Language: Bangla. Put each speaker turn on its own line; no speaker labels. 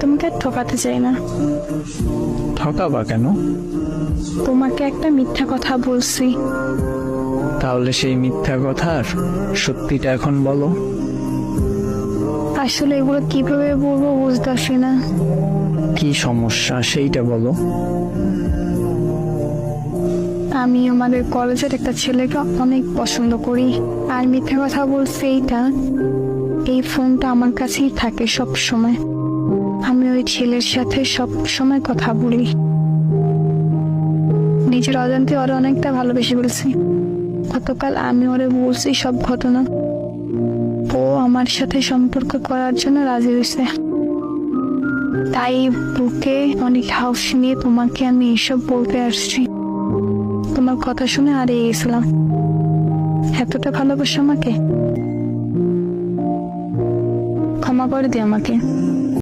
তোমাকে ঠকাতে চাই না।
ঠকাবা কেন?
তোমাকে একটা মিথ্যা কথা বলছি।
তাহলে সেই মিথ্যা কথার সত্যিটা এখন বলো।
আসলে এগুলো কিভাবে বলবো বুঝতেছি না।
কি সমস্যা সেইটা বলো।
আমি আমাদের কলেজের একটা ছেলেকে অনেক পছন্দ করি। আর মিথ্যা কথা বলছি এইটা, এই ফোনটা আমার কাছেই থাকে সব সময়। আমি ওই ছেলের সাথে সব সময় কথা বলি। নিজের অজান্তে ওরা অনেকটা ভালোবেসে বলছি। গতকাল আমি ওরে বলছি সব ঘটনা। ও আমার সাথে সম্পর্ক করার জন্য রাজি হয়েছে। তাই বুকে অনেক হাউস নিয়ে তোমাকে আমি এসব বলতে আসছি। তোমার কথা শুনে হারিয়ে গেছিলাম। এতটা ভালোবাসো আমাকে, ক্ষমা করে দে আমাকে।